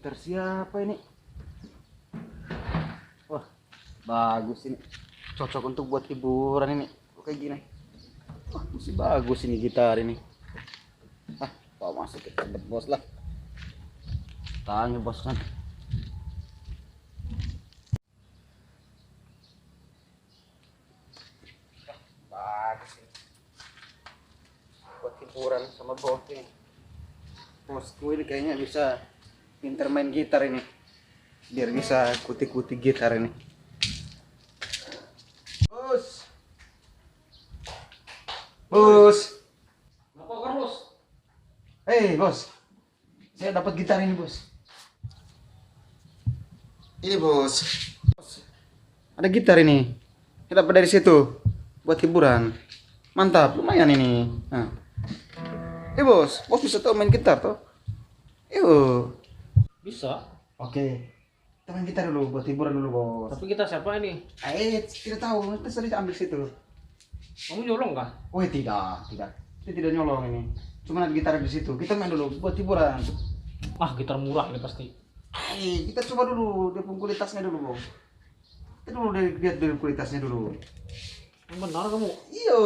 Gitar siapa ini? Wah, bagus ini. Cocok untuk buat hiburan ini. Kok kayak gini? Wah, masih bagus ini gitar ini. Ah, bawa masuk ke tempat bos lah. Tanya bos kan. Bagus ini. Buat hiburan sama bos ini. Bosku ini kayaknya bisa pinter main gitar ini. Biar bisa kutik-kutik gitar ini. Bos. Bos. Apa kan bos? Hei bos. Saya dapat gitar ini bos. Ini bos. Ada gitar ini. Saya dapat dari situ. Buat hiburan. Mantap, lumayan ini. Nah. Bos bisa tahu main gitar toh? Yuk. Bisa. Oke. Kita main gitar dulu buat hiburan dulu bos. Tapi kita siapa ini? Tidak tahu. Kita sudah ambil situ. Kamu nyolong kah? Oh tidak. Kita tidak nyolong ini. Cuma ada gitar di situ. Kita main dulu buat hiburan. Ah, gitar murah ini pasti. Kita coba dulu dia kualitasnya dulu bos. Kita dulu lihat dari kualitasnya dulu. Yang benar kamu? Iyo.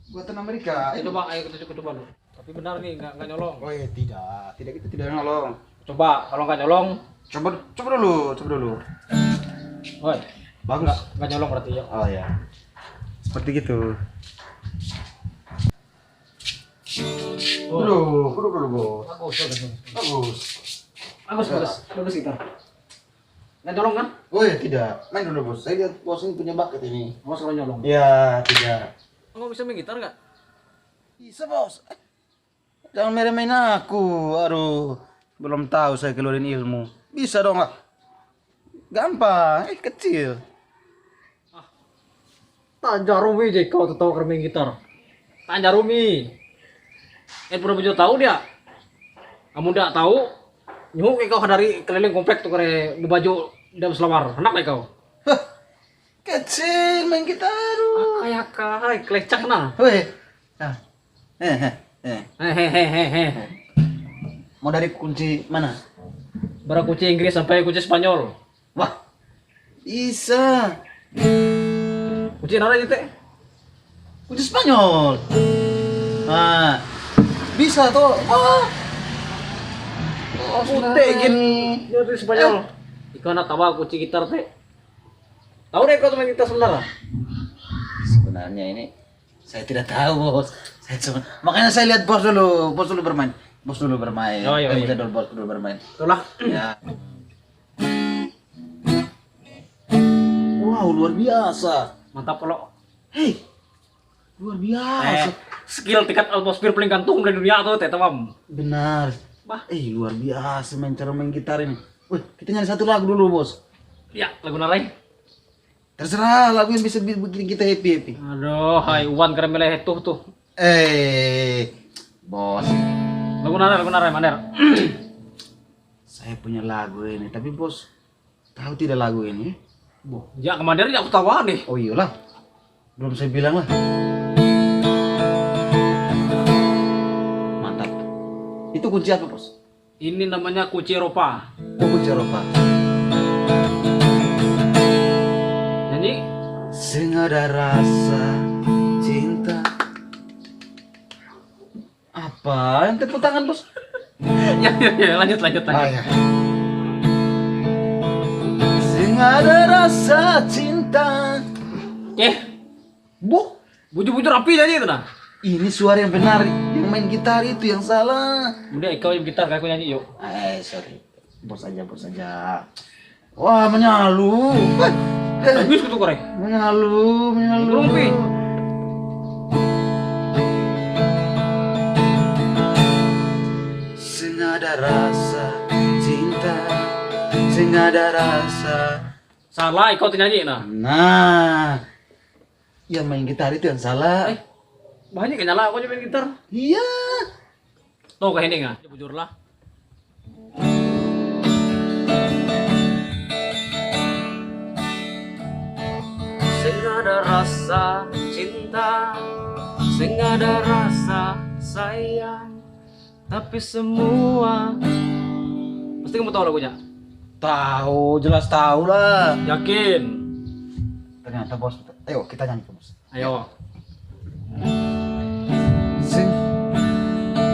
Buatan Amerika. Ayo coba, ayo kita coba dulu. Tapi benar nih, nggak nyolong. Oh tidak. Kita tidak nyolong. Coba, kalau nggak nyolong, Coba dulu. woi, Bagus. nggak nyolong berarti ya. Oh ya. Seperti gitu. Dulu bos. Bagus gitar. Nggak nyolong kan? Oh ya tidak. Main dulu bos. Saya lihat bos ini punya bakat ini. Bos kalau nyolong. Ya tidak. Kamu bisa main gitar nggak? Bisa bos. Jangan main-main aku. Aduh. Belum tahu saya keluarin ilmu. Bisa dong lah. Gampang. Kecil. Tanya Rumi aja kau tahu main gitar. Tanya Rumi. Pura punya tahu dia. Kamu tidak tahu? Nyuh kau dari keliling komplek tuh kare baju dalam selawar. Enak kau. Kecil main gitar. Kayak kelecak nah. Weh. Nah. Hehehe. Mau dari kunci mana? Bara kunci Inggris sampai kunci Spanyol. Wah. Bisa. Kunci mana itu teh? Kunci Spanyol. Nah. Bisa toh. Putih gini. Dari Spanyol. Ikaw na tawa kunci gitar teh. Tahu deh kau tuh main gitar sebenarnya? Sebenarnya ini saya tidak tahu bos. Makanya saya lihat bos dulu bermain. Oh, iya. Kita dulu bos dulu bermain. Itulah. Ya. Wow luar biasa. Mantap kalau. Hei, luar biasa. Skill tingkat atmosfer paling gantung di dunia tuh teh tamam. Benar. Bah. Luar biasa cara main gitar ini. Wih, kita nyari satu lagu dulu bos. Ya, lagu narai. Terserah lagu yang bisa bikin kita happy. Aduh, hai Uwan keren milih tuh. Bos. Lagu narai Mander. Saya punya lagu ini, tapi bos tahu tidak lagu ini? Boh, ya kemarin ya aku tawa nih. Oh iyalah, belum saya bilang lah. Mantap. Itu kunci apa bos? Ini namanya kunci Eropa. Oh kunci Eropa. Nyanyi. Sing ada rasa cinta. Apa? Yang tepuk tangan bos? ya, lanjut. Ya. Sing ada rasa cinta. Bujur rapi nyanyi itu nah. Ini suara yang benar, yang main gitar itu yang salah. Udah kau yang gitar aku nyanyi yuk. Sorry. Bos aja. Wah, menyalu. Bagus kutu korek. Menyalu. Burung pi. Sing ada rasa cinta, sing ada rasa. Salah kau tuh nyanyi nah. Nah, yang main gitar itu yang salah. Banyak yang nyala aku main gitar. Iya. Tuh kayak ini nggak? Bujur lah. Sing ada rasa cinta, sing ada rasa sayang, tapi semua Pasti kamu tahu lagunya. Tahu, jelas tahu lah. Yakin? Ternyata bos. Ayo kita nyanyi bos. Ayo. Sing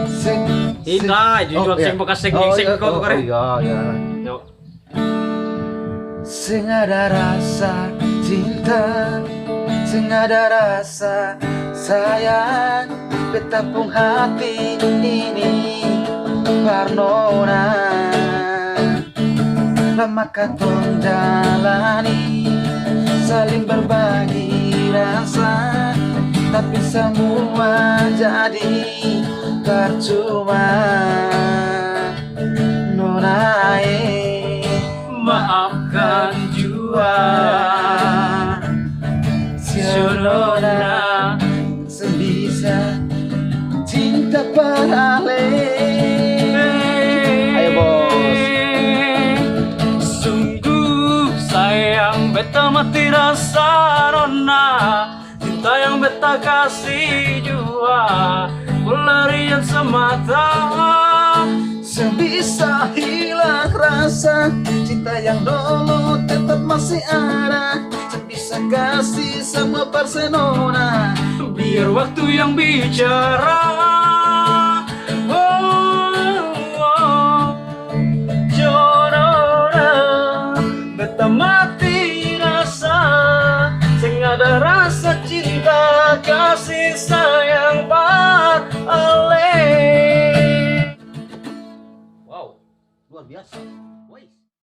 sing Hindai, jujur sing bekas sing kau tuh kare. Iya, iya. Yo. Sing ada rasa cinta, sing ada rasa sayang, betapung hati ini Parnona. Lama katong jalani, saling berbagi rasa, tapi semua jadi percuma. Nonae, Maafkan jua. Nona, sebisa cinta parale. Ayo bos. Sungguh sayang beta mati rasa Nona, cinta yang beta kasih jua, pelarian semata. Sebisa hilang rasa cinta yang dulu tetap masih ada. Sebisa kasih sama Barcelona. Biar waktu yang bicara. Jonona, beta mati rasa, sing ada rasa cinta kasih sayang par ale. Wow, luar biasa. Woi.